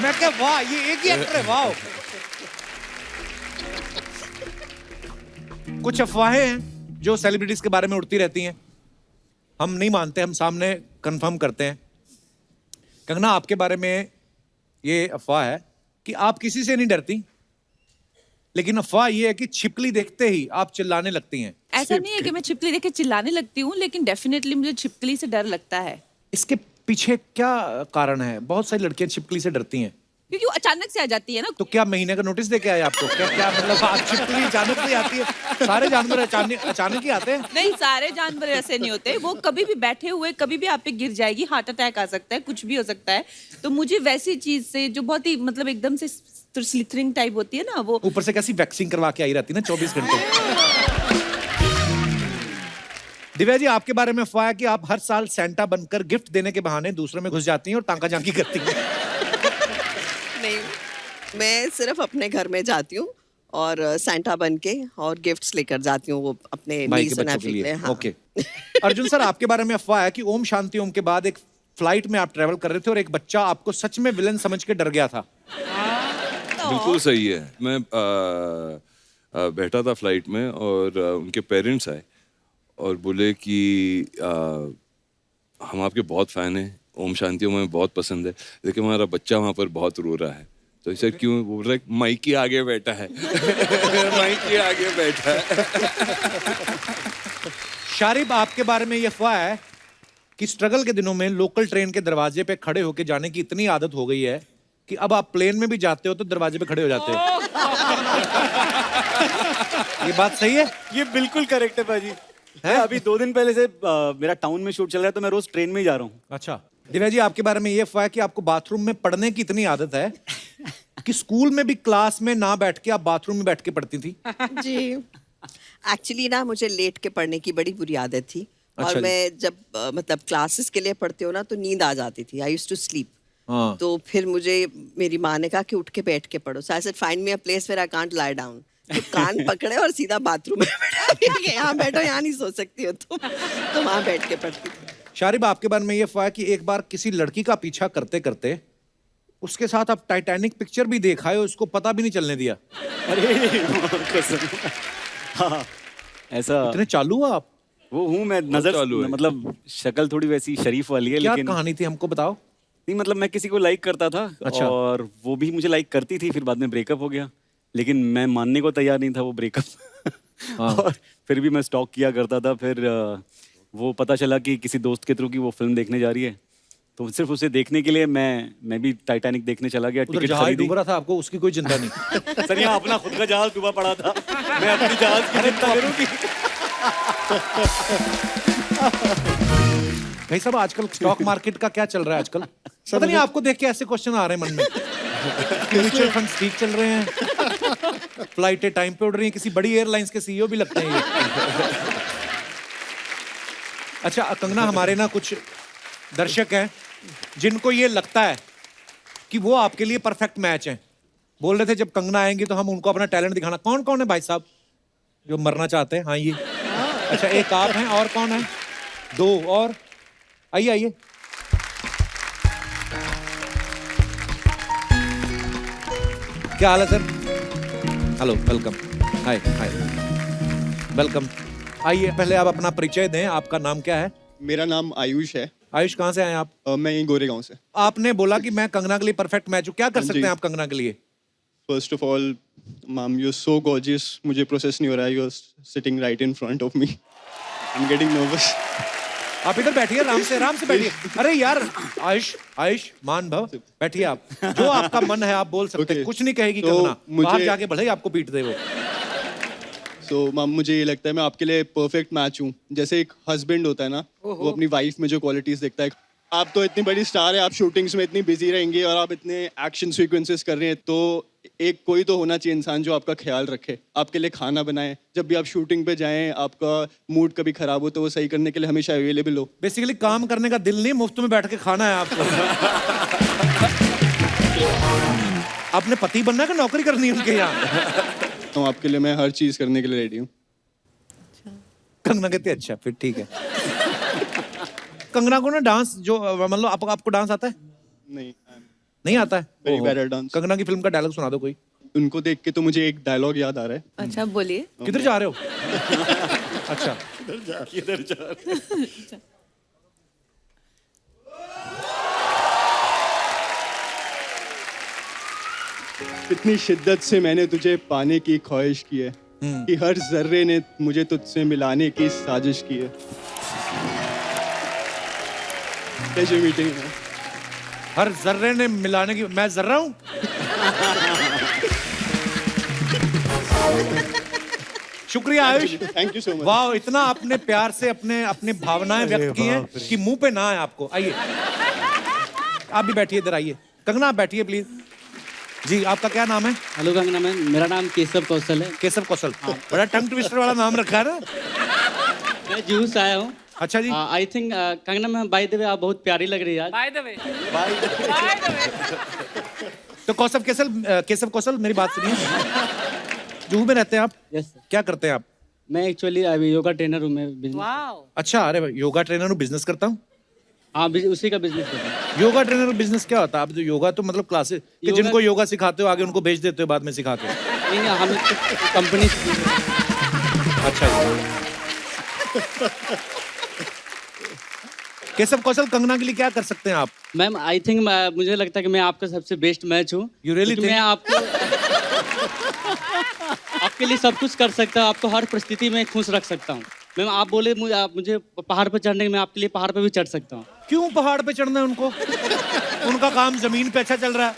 Speaker 3: मैं क्या, वाह, ये एक ही एक्टर है, वाह। कुछ अफवाहें हैं जो सेलिब्रिटीज के बारे में उड़ती रहती हैं, हम नहीं मानते, हम सामने कंफर्म करते हैं। कंगना, आपके बारे में ये अफवाह है कि आप किसी से नहीं डरती, लेकिन अफवाह ये है कि छिपकली देखते ही आप चिल्लाने लगती हैं।
Speaker 2: ऐसा नहीं है कि मैं छिपकली देख के चिल्लाने लगती हूँ, लेकिन डेफिनेटली मुझे छिपकली से डर लगता है।
Speaker 3: इसके पीछे क्या कारण है? बहुत सारी लड़कियां छिपकली से डरती हैं।
Speaker 2: क्योंकि वो अचानक से आ जाती है ना।
Speaker 3: तो क्या महीने का नोटिस दे के आए आपको? क्या क्या मतलब आप छिपकली अचानक से आती है? सारे जानवर अचानक ही आते हैं?
Speaker 2: नहीं, सारे जानवर ऐसे नहीं होते। वो कभी भी बैठे हुए कभी भी आप पे गिर जाएगी, हार्ट अटैक आ सकता है, कुछ भी हो सकता है। तो मुझे वैसी चीज से जो बहुत ही मतलब एकदम से स्लिथरिंग टाइप होती है ना, वो
Speaker 3: ऊपर से कैसी वैक्सिंग करवा के आई रहती है ना 24 घंटे। दिव्या जी, आपके बारे में अफवाह है कि आप हर साल सेंटा बनकर गिफ्ट देने के बहाने दूसरों में घुस जाती हैं और टांका झांकी करती हैं।
Speaker 7: नहीं, मैं सिर्फ अपने घर में जाती हूँ और सैंटा बन के और गिफ्ट्स लेकर जाती हूँ वो अपने
Speaker 3: भाई
Speaker 7: नीस
Speaker 3: के
Speaker 7: एंड
Speaker 3: बच्चों के
Speaker 7: नेफ्यू
Speaker 3: लिए।
Speaker 7: हाँ।
Speaker 3: ओके। अर्जुन सर, आपके बारे में अफवाह है कि ओम शांति ओम के बाद एक फ्लाइट में आप ट्रेवल कर रहे थे और एक बच्चा आपको सच में विलन समझ के डर गया था।
Speaker 6: बिल्कुल सही है। मैं बैठा था फ्लाइट में और उनके पेरेंट्स आए और बोले कि हम आपके बहुत फैन हैं, ओम शांति ओम हमें बहुत पसंद है, लेकिन हमारा बच्चा वहाँ पर बहुत रो रहा है। तो इसे क्यों? बोल रहा है माइक के आगे बैठा है। माइक के आगे बैठा है।
Speaker 3: शारिब, आपके बारे में ये अफवाह है कि स्ट्रगल के दिनों में लोकल ट्रेन के दरवाजे पे खड़े होके जाने की इतनी आदत हो गई है कि अब आप प्लेन में भी जाते हो तो दरवाजे पे खड़े हो जाते हो। ये बात सही है?
Speaker 8: ये बिल्कुल करेक्ट है भाजी। है अभी 2 दिन पहले से मेरा टाउन में शूट चल रहा है तो मैं रोज ट्रेन में ही जा रहा हूँ।
Speaker 3: अच्छा दिव्या जी, आपके बारे में ये अफवाह है कि आपको बाथरूम में पढ़ने की इतनी आदत है कि स्कूल में भी क्लास में ना बैठ के आप बाथरूम में बैठ के पढ़ती थी।
Speaker 7: जी, एक्चुअली ना मुझे लेट के पढ़ने की बड़ी बुरी आदत थी।
Speaker 3: अच्छा
Speaker 7: और मैं जब मतलब क्लासेस के लिए पढ़ती हूँ ना तो नींद आ जाती थी। I used to sleep.
Speaker 3: हाँ।
Speaker 7: तो फिर मुझे मेरी माँ ने कहा कि उठ के बैठ के पढ़ो। So I said find me a place where I can't lie down. तो कान पकड़े और सीधा बाथरूम में बैठा दिया कि यहाँ बैठो, यहाँ नहीं सो सकती हो तुम। तो वहाँ बैठ के पढ़ती थी।
Speaker 3: शारिब, आपके बारे में ये अफवाह है कि एक बार किसी लड़की का पीछा करते करते उसके साथ आप टाइटैनिक पिक्चर भी देखा है, उसको पता भी नहीं चलने दिया।
Speaker 8: अरे कसम। हाँ, ऐसा
Speaker 3: इतने चालू हो आप?
Speaker 8: वो हूँ मैं। नजर
Speaker 6: चालू है।
Speaker 8: मतलब शक्ल थोड़ी वैसी शरीफ वाली है,
Speaker 3: क्या
Speaker 8: लेकिन
Speaker 3: कहानी थी, हमको बताओ।
Speaker 8: नहीं मतलब मैं किसी को लाइक करता था।
Speaker 3: अच्छा।
Speaker 8: और वो भी मुझे लाइक करती थी, फिर बाद में ब्रेकअप हो गया, लेकिन मैं मानने को तैयार नहीं था वो ब्रेकअप।
Speaker 3: हाँ।
Speaker 8: और फिर भी मैं स्टॉक किया करता था। फिर वो पता चला कि किसी दोस्त के थ्रू की वो फिल्म देखने जा रही है, तो सिर्फ उसे देखने के लिए मैं भी टाइटैनिक देखने चला गया।
Speaker 3: उधर
Speaker 8: टिकट
Speaker 3: जहाज
Speaker 8: खरीदी।
Speaker 3: डूब रहा था, आपको उसकी कोई चिंता नहीं?
Speaker 8: सर यहाँ अपना खुद का जहाज डूबा पड़ा था, मैं अपनी जहाज की चिंता करूंगी।
Speaker 3: भाई साहब, आजकल स्टॉक मार्केट का क्या चल रहा है आजकल? पता नहीं, आपको देख के ऐसे क्वेश्चन आ रहे हैं मन में। म्यूचुअल फंड्स ठीक चल रहे हैं, फ्लाइटें टाइम पे उड़ रही हैं, किसी बड़ी एयरलाइंस के सीईओ भी लगते हैं ये। अच्छा कंगना, हमारे ना कुछ दर्शक हैं जिनको ये लगता है कि वो आपके लिए परफेक्ट मैच है। बोल रहे थे जब कंगना आएंगी तो हम उनको अपना टैलेंट दिखाना। कौन कौन है भाई साहब जो मरना चाहते हैं? हाँ ये। अच्छा, एक आप हैं, और कौन है? 2 और। आइए आइए। क्या हाल है sir? Hello, welcome. Hi hi, welcome. आइए, पहले आप अपना परिचय दें। आपका नाम क्या है?
Speaker 4: मेरा नाम आयुष है।
Speaker 3: आयुष कहाँ से आए आप?
Speaker 4: मैं यहीं गोरेगांव से।
Speaker 3: आपने बोला कि मैं कंगना के लिए परफेक्ट मैच हूँ, क्या कर सकते
Speaker 4: जी।
Speaker 3: हैं आप कंगना के लिए?
Speaker 4: First of all ma'am you so gorgeous, मुझे प्रोसेस नहीं हो रहा है, you are sitting right in front of me, I am getting nervous.
Speaker 3: आप इधर बैठिए, आराम से बैठिए। अरे यार आयुष मान भव, बैठिए आप। जो आपका मन है आप बोल सकते हैं,
Speaker 4: Okay.
Speaker 3: कुछ नहीं कहेगी
Speaker 4: तो
Speaker 3: कंगना, बाहर
Speaker 4: मुझे-
Speaker 3: जाके भले ही आपको पीट दे वो।
Speaker 4: सो मैम मुझे ये लगता है मैं आपके लिए परफेक्ट मैच हूँ। जैसे एक हस्बैंड होता है ना, वो अपनी वाइफ में जो क्वालिटीज देखता है। आप तो इतनी बड़ी स्टार है, आप शूटिंग्स में इतनी बिजी रहेंगे और आप इतने एक्शन सीक्वेंसेस कर रहे हैं, तो एक कोई तो होना चाहिए इंसान जो आपका ख्याल रखे, आपके लिए खाना बनाए, जब भी आप शूटिंग पे जाएं, आपका मूड कभी खराब हो तो वो सही करने के लिए हमेशा अवेलेबल हो।
Speaker 3: बेसिकली काम करने का दिल नहीं, मुफ्त में बैठ के खाना है आपको। आपने पति बनना है कि नौकरी करनी है उनके यहाँ?
Speaker 4: तो आपके लिए मैं हर चीज करने के लिए रेडी हूँ।
Speaker 3: कंगना कहती है अच्छा फिर ठीक है। कंगना को ना डांस जो मतलब आपको डांस आता है? नहीं आता है?
Speaker 4: Very
Speaker 3: ओहो।
Speaker 4: bad at dance.
Speaker 3: कंगना की फिल्म का डायलॉग सुना दो कोई।
Speaker 4: उनको देख के तो मुझे एक डायलॉग याद आ रहा है।
Speaker 5: अच्छा बोलिए।
Speaker 3: किधर जा रहे हो? अच्छा
Speaker 8: किधर जा
Speaker 4: इतनी शिद्दत से मैंने तुझे पाने की ख्वाहिश की है कि हर जर्रे ने मुझे तुझसे मिलाने की साजिश की है। कैसे मीटिंग है?
Speaker 3: हर जर्रे ने मिलाने की, मैं जर्रा हूँ? शुक्रिया Ayush,
Speaker 4: thank you so much.
Speaker 3: वाह, इतना अपने प्यार से अपने अपनी भावनाएं व्यक्त की हैं कि मुंह पे ना आए आपको। आइए आप भी बैठिए, इधर आइए। कंगना आप बैठिए प्लीज। जी आपका क्या नाम है?
Speaker 10: हेलो कंगना मैम, मेरा नाम केशव कौशल है।
Speaker 3: केशव कौशल, बड़ा टंग ट्विस्टर वाला नाम रखा है ना।
Speaker 10: मैं जूहू से आया हूँ।
Speaker 3: अच्छा जी।
Speaker 10: I think Kangana ma'am by the way आप बहुत प्यारी लग रही है आज।
Speaker 5: By the way.
Speaker 3: तो केशव कौशल मेरी बात सुनिए। जूहू में रहते हैं आप?
Speaker 10: Yes sir.
Speaker 3: क्या करते हैं आप?
Speaker 10: मैं एक्चुअली अभी योगा ट्रेनर हूँ। मैं बिजनेस।
Speaker 5: वाओ।
Speaker 3: अच्छा, अरे भाई, योगा ट्रेनर हूँ, बिजनेस करता हूँ।
Speaker 10: हाँ उसी का बिजनेस करता हूँ।
Speaker 3: योगा ट्रेनर बिजनेस क्या होता है? आप जो योगा तो मतलब क्लासेस कि
Speaker 10: योगा-
Speaker 3: जिनको योगा सिखाते हो आगे उनको भेज देते हो बाद में सिखा के?
Speaker 10: नहीं हम कंपनी।
Speaker 3: अच्छा केशव कौशल, कंगना के लिए क्या कर सकते हैं आप?
Speaker 10: मैम आई थिंक मुझे लगता है कि मैं आपका सबसे बेस्ट मैच हूँ।
Speaker 3: You really
Speaker 10: क्योंकि मैं आपके लिए सब कुछ कर सकता हूँ, आपको हर परिस्थिति में खुश रख सकता हूँ। मैम आप बोले मुझे पहाड़ पर चढ़ने के, मैं आपके लिए पहाड़ पर भी चढ़ सकता हूँ।
Speaker 3: क्यों पहाड़ पे चढ़ना है उनको? उनका काम जमीन पे अच्छा चल रहा है।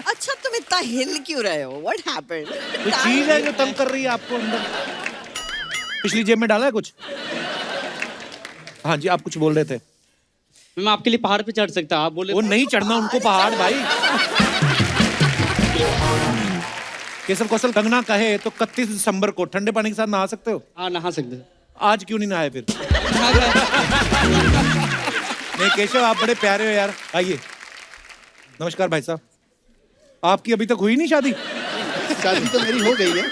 Speaker 7: अच्छा तुम इतना हिल क्यों रहे हो? What happened?
Speaker 3: कोई चीज है जो तंग कर रही है आपको अंदर? पिछली जेब में डाला है कुछ? हाँ जी, आप कुछ बोल रहे थे।
Speaker 10: मैं आपके लिए पहाड़ पे चढ़ सकता हूँ, आप बोले
Speaker 3: वो नहीं चढ़ना उनको पहाड़ भाई। केशव कौशल, कंगना कहे तो 31 दिसंबर को ठंडे पानी के साथ नहा सकते हो?
Speaker 10: हाँ नहा सकते हैं।
Speaker 3: आज क्यों नहीं नहाए फिर? नहीं केशव, आप बड़े प्यारे हो यार। आइए। नमस्कार भाई साहब, आपकी अभी तक हुई नहीं शादी?
Speaker 11: शादी तो मेरी हो गई है।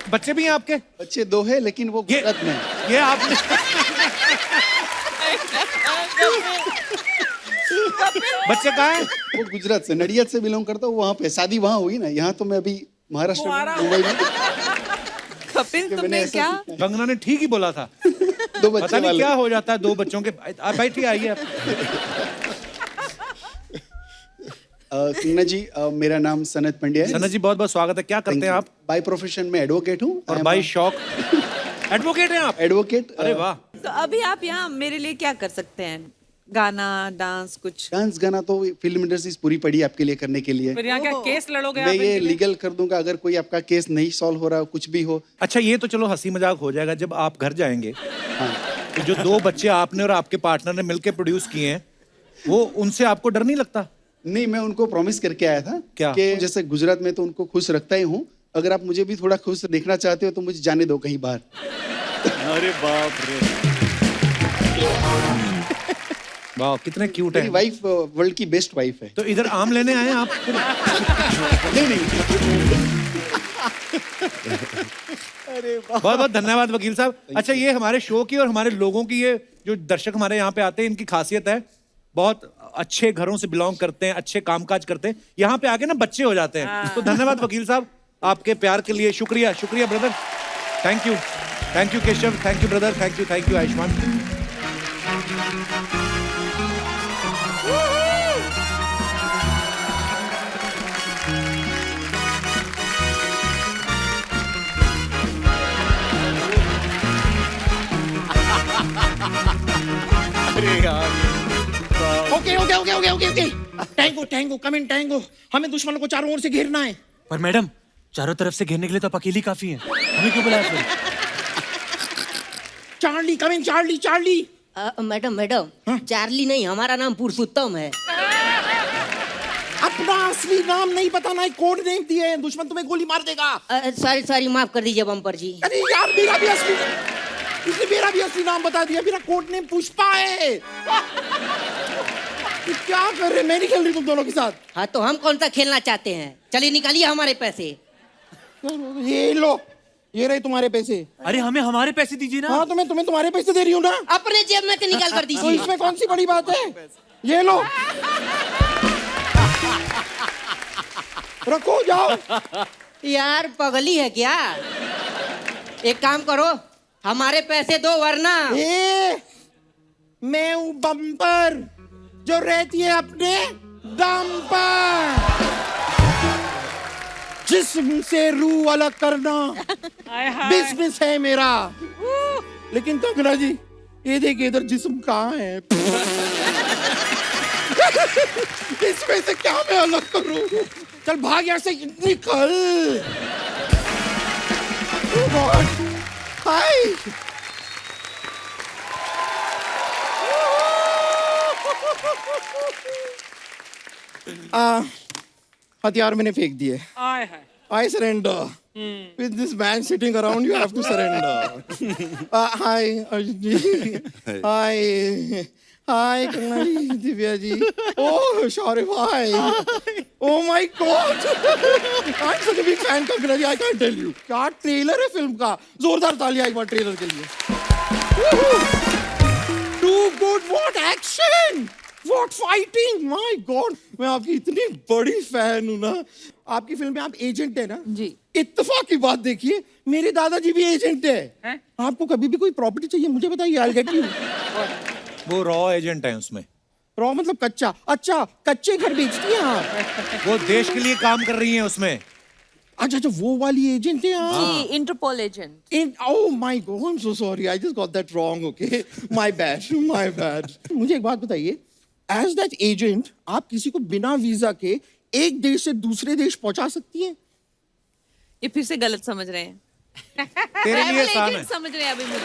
Speaker 3: बच्चे भी हैं आपके?
Speaker 11: बच्चे 2 हैं, लेकिन वो गुजरात में।
Speaker 3: ये आपने बच्चे कहाँ हैं?
Speaker 11: वो गुजरात से, नडियाद से बिलोंग करता हूँ। वहाँ पे शादी वहाँ हुई ना, यहाँ तो मैं अभी महाराष्ट्र में, मुंबई में।
Speaker 5: कपिल
Speaker 11: मैंने
Speaker 5: तुमने
Speaker 11: ऐसा
Speaker 5: क्या?
Speaker 3: कंगना ने ठीक ही बोला था।
Speaker 11: 2 बच्चे
Speaker 3: पता नहीं
Speaker 11: वाले।
Speaker 3: क्या हो जाता है 2 बच्चों के। आप बैठिए, आइए आप।
Speaker 11: कंगना जी, मेरा नाम सनत पंड्या है।
Speaker 3: सनत जी बहुत बहुत स्वागत है। क्या करते हैं आप?
Speaker 11: बाय प्रोफेशन में एडवोकेट हूँ।
Speaker 3: और बाई शौक एडवोकेट हैं आप?
Speaker 11: एडवोकेट।
Speaker 3: अरे वाह।
Speaker 5: तो अभी आप यहाँ मेरे लिए क्या कर सकते हैं? गाना, डांस, कुछ?
Speaker 11: डांस गाना तो फिल्म इंडस्ट्री पूरी पड़ी है आपके लिए करने के लिए।
Speaker 5: फिर यहाँ क्या केस लड़ोगे
Speaker 11: मैं
Speaker 5: आप
Speaker 11: ये
Speaker 5: इनके लिए?
Speaker 11: लीगल कर दूंगा अगर कोई आपका केस नहीं सॉल्व हो रहा, कुछ भी हो।
Speaker 3: अच्छा, ये तो चलो हंसी मजाक हो जाएगा। जब आप घर जाएंगे तो जो 2 बच्चे आपने और आपके पार्टनर ने मिलकर प्रोड्यूस किए हैं, वो उनसे आपको डर नहीं लगता?
Speaker 11: नहीं, मैं उनको प्रॉमिस करके आया था
Speaker 3: क्या?
Speaker 11: कि जैसे गुजरात में तो उनको खुश रखता ही हूँ, अगर आप मुझे भी थोड़ा खुश देखना चाहते हो तो मुझे जाने दो कहीं बाहर।
Speaker 8: अरे बाप रे,
Speaker 3: वाह कितने क्यूट
Speaker 11: मेरी
Speaker 3: हैं।
Speaker 11: वाइफ वर्ल्ड की बेस्ट वाइफ है।
Speaker 3: तो इधर आम लेने आए हैं आप?
Speaker 11: नहीं
Speaker 3: बहुत बहुत धन्यवाद वकील साहब। अच्छा, ये हमारे शो की और हमारे लोगों की, ये जो दर्शक हमारे यहाँ पे आते हैं, इनकी खासियत है, बहुत अच्छे घरों से बिलोंग करते हैं, अच्छे कामकाज करते हैं, यहाँ पे आके ना बच्चे हो जाते हैं। तो धन्यवाद वकील साहब आपके प्यार के लिए। शुक्रिया, शुक्रिया brother. Thank you Keshav, thank you brother, thank you Ayushman.
Speaker 1: Okay okay okay okay okay okay tango tango come in tango, हमें दुश्मनों को चारों ओर से घेरना है।
Speaker 12: पर मैडम चारों तरफ से घेरने के लिए तो आप अकेली काफी हैं, हमें क्यों बुलाया फिर?
Speaker 1: Charlie come in Charlie Charlie.
Speaker 13: Madam madam Charlie नहीं, हमारा नाम पुरुषोत्तम है।
Speaker 1: अपना असली नाम नहीं पता ना, कोड नेम दिए हैं, दुश्मन तुम्हें गोली मार देगा।
Speaker 13: सॉरी सॉरी, माफ कर दीजिए बम्पर जी।
Speaker 1: अरे यार मेरा भी असली, इसने मेरा भी असली नाम बता दिया, मेरा कोड नेम पुष्पा है। क्या कर रहे, मैं नहीं खेल रही तुम दोनों के साथ।
Speaker 13: हाँ तो हम कौन सा खेलना चाहते हैं, चलिए निकालिए हमारे पैसे।
Speaker 1: ये लो, ये रहे तुम्हारे पैसे।
Speaker 12: अरे हमें हमारे पैसे दीजिए ना।
Speaker 1: हाँ तो मैं तुम्हें तुम्हारे पैसे दे रही हूँ ना।
Speaker 13: अपने जेब में से निकाल कर
Speaker 1: तो
Speaker 13: दीजिए।
Speaker 1: इसमें कौन सी बड़ी बात है, ये लो रखो जाओ।
Speaker 13: यार पगली है क्या, एक काम करो हमारे पैसे दो वरना।
Speaker 1: मैं हूँ बम्पर जो रहती है अपने दम पर, जिस्म से रूह अलग करना बिजनेस है मेरा। लेकिन कंगना जी ये देखिए इधर जिस्म कहाँ है। इसमें से क्या मैं अलग करूं, चल भाग यहाँ से निकल। हाय हथियार मैंने फेंक दिए। I surrender. With this man sitting around, you have to surrender. Hi, Arjun ji. Hi. Hi, Kanna ji, Divya ji. Oh, Shaurya bhai. Oh my God. I'm such a big fan, Kanna ji. I can't tell you. क्या trailer है film का, जोरदार तालियां एक बार trailer के लिए। Too good, what action! What fighting! My God, मैं आपकी इतनी बड़ी फैन हूँ ना। आपकी फिल्म में आप एजेंट है ना
Speaker 2: जी।
Speaker 1: इत्तेफाक की बात देखिए, मेरे दादाजी भी एजेंट है। आपको कभी भी कोई प्रॉपर्टी चाहिए मुझे बताइए, I'll get you।
Speaker 3: वो रॉ एजेंट है उसमें।
Speaker 1: रॉ मतलब कच्चा? अच्छा कच्चे घर बेचती हैं आप?
Speaker 3: वो देश के लिए काम कर रही हैं उसमें।
Speaker 1: अच्छा अच्छा वो वाली एजेंट है आप?
Speaker 2: जी, Interpol agent.
Speaker 1: Oh my God, I'm so sorry, I just got that wrong. Okay, my bad, my bad। मुझे एक बात बताइए, एज दैट एजेंट आप किसी को बिना वीजा के एक देश से दूसरे देश पहुंचा सकती हैं?
Speaker 2: ये फिर से गलत समझ रहे हैं।
Speaker 3: तेरे लिए आसान है।
Speaker 2: समझ रहे हैं अभी मुझे।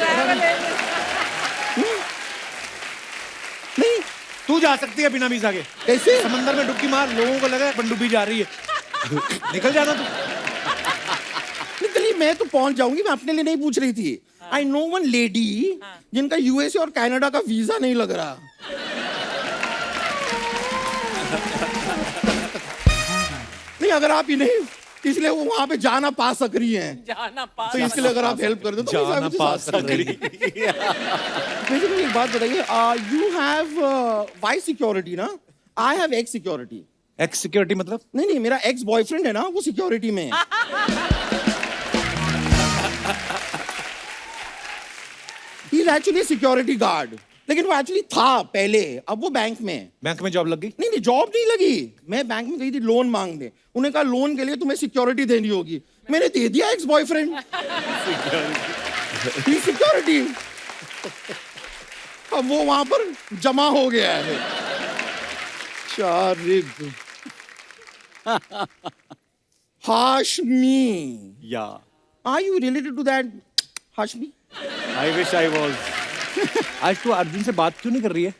Speaker 1: नहीं
Speaker 3: तू जा सकती है बिना वीजा के।
Speaker 1: कैसे?
Speaker 3: समंदर में डुबकी मार, लोगों को लगा पनडुब्बी जा रही है। निकल जाना तू।
Speaker 1: निकली, मैं तो पहुंच जाऊंगी, मैं अपने लिए नहीं पूछ रही थी। आई नो वन लेडी जिनका यूएसए और कनाडा का वीजा नहीं लग रहा। नहीं अगर आप इन्हें, इसलिए वो वहां पे जाना पा सक रही हैं, तो इसके लिए अगर आप हेल्प कर दो तो
Speaker 3: जाना पा सक रही।
Speaker 1: वैसे मुझे एक बात बताइए, यू हैव वाई सिक्योरिटी ना, I have x security.
Speaker 3: X security मतलब?
Speaker 1: नहीं नहीं मेरा एक्स बॉयफ्रेंड है ना, वो सिक्योरिटी में है। He is actually security guard, लेकिन वो एक्चुअली था पहले, अब वो बैंक में है।
Speaker 3: बैंक में जॉब लग गई?
Speaker 1: नहीं नहीं जॉब नहीं लगी, मैं बैंक में गई थी लोन मांगने, उन्हें कहा लोन के लिए तुम्हें सिक्योरिटी देनी होगी, मैंने दे दिया एक्स बॉयफ्रेंड सिक्योरिटी। अब वो वहां पर जमा हो गया है। शारिब हाशमी,
Speaker 8: या
Speaker 1: are you related to that Hashmi?
Speaker 8: I wish I was.
Speaker 3: आज तू अर्जुन से बात क्यों नहीं कर रही है?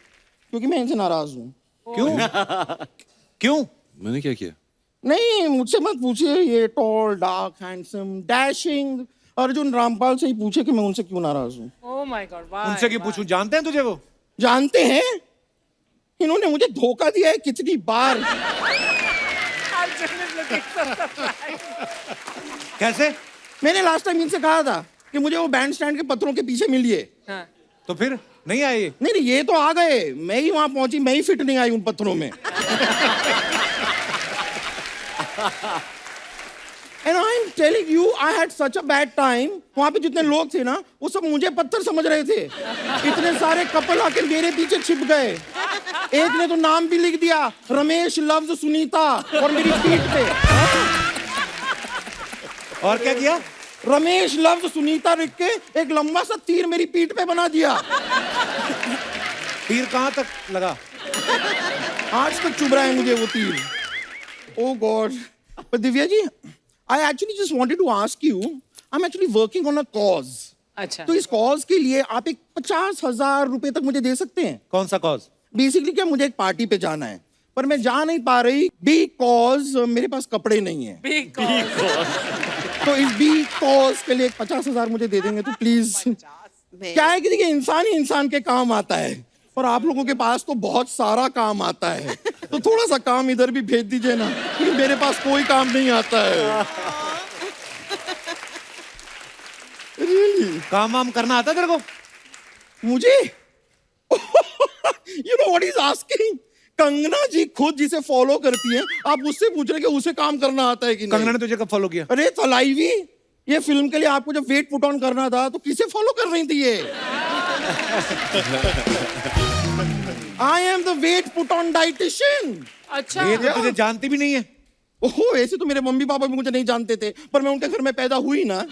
Speaker 1: क्योंकि मैं इनसे नाराज हूँ।
Speaker 3: क्यों? क्यों?
Speaker 6: मैंने क्या किया?
Speaker 1: नहीं मुझसे मत पूछिए, ये tall dark handsome dashing Arjun Rampal से ही पूछे कि मैं उनसे क्यों नाराज हूँ।
Speaker 2: ओह माय गॉड,
Speaker 3: उनसे क्यों पूछूं? जानते हैं तुझे वो?
Speaker 1: जानते हैं, इन्होंने मुझे धोखा दिया है कितनी बार।
Speaker 3: कैसे?
Speaker 1: मैंने लास्ट टाइम इनसे कहा था कि मुझे वो बैंड स्टैंड के पत्थरों के पीछे मिलिए।
Speaker 3: तो फिर नहीं आए ये?
Speaker 1: नहीं ये तो आ गए, मैं ही वहां पहुंची, मैं ही फिट नहीं आई उन पत्थरों में। And I'm telling you, I had such a bad time. वहाँ पे जितने लोग थे ना, वो सब मुझे पत्थर समझ रहे थे. इतने सारे कपल आकर मेरे पीछे छिप गए. एक ने तो नाम भी लिख दिया, रमेश लव्स सुनीता, और मेरी पीठ पे.
Speaker 3: और क्या किया?
Speaker 1: रमेश लव्स सुनीता लिख के एक लंबा सा तीर मेरी पीठ पे बना दिया.
Speaker 3: तीर कहाँ तक लगा?
Speaker 1: आज तक चुभ रहा है मुझे वो तीर. Oh God. But Divya ji, I actually just wanted to ask you, I'm actually working on a cause.
Speaker 5: अच्छा.
Speaker 1: तो इस कॉज के लिए आप एक 50,000 रुपए तक मुझे दे सकते हैं?
Speaker 3: कौन सा कॉज?
Speaker 1: बेसिकली क्या, मुझे एक पार्टी पे जाना है, पर मैं जा नहीं पा रही बिकॉज मेरे पास कपड़े नहीं है. तो इस बी कॉज के लिए 50,000 मुझे दे देंगे तो प्लीज. क्या है कि देखिए, इंसान ही इंसान के काम आता है, और आप लोगों के पास तो बहुत सारा काम आता है, तो थोड़ा सा काम इधर भी भेज दीजिए ना, क्योंकि मेरे पास कोई काम नहीं आता है.
Speaker 3: Really? काम वाम करना आता तेरे को?
Speaker 1: मुझे you know what is asking. Kangana ji खुद जिसे फॉलो करती है, आप उससे पूछ रहे कि उसे काम करना आता है कि नहीं.
Speaker 3: कंगना ने तुझे कब फॉलो किया?
Speaker 1: अरे तलाईवी, ये फिल्म के लिए आपको जब वेट पुट ऑन करना था तो किसे फॉलो कर रही थी ये? I am the weight put on dietitian.
Speaker 5: अच्छा.
Speaker 3: ये तो तुझे जानती भी नहीं है.
Speaker 1: ओहो, ऐसे तो मेरे मम्मी पापा भी मुझे नहीं जानते थे, पर मैं उनके घर में पैदा हुई ना.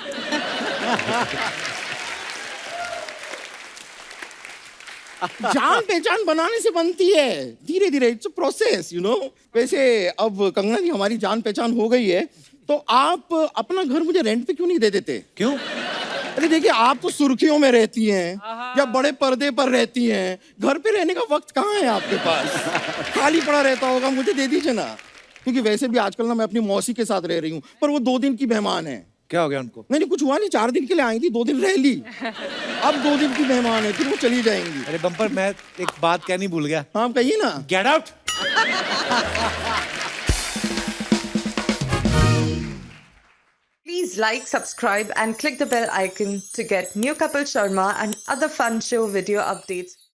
Speaker 1: जान पहचान बनाने से बनती है, धीरे धीरे. It's a process, you know. वैसे अब कंगना जी हमारी जान पहचान हो गई है, तो आप अपना घर मुझे रेंट पे क्यों नहीं दे देते?
Speaker 3: क्यों?
Speaker 1: अरे देखिए, आप तो सुर्खियों में रहती हैं या बड़े पर्दे पर रहती हैं, घर पे रहने का वक्त कहाँ है आपके पास? खाली पड़ा रहता होगा, मुझे दे दीजिए ना. क्योंकि वैसे भी आजकल ना मैं अपनी मौसी के साथ रह रही हूँ, पर वो 2 दिन की मेहमान है.
Speaker 3: क्या हो गया उनको?
Speaker 1: नहीं, कुछ हुआ नहीं, 4 दिन के लिए आई थी, 2 दिन रह ली. अब 2 दिन की मेहमान है, फिर वो चली जाएंगी.
Speaker 3: अरे बम्पर, मैं एक बात कहनी भूल गया.
Speaker 1: हाँ कहिए ना.
Speaker 3: Get out.
Speaker 14: Please like, subscribe and click the bell icon to get new Kapil Sharma and other fun show video updates.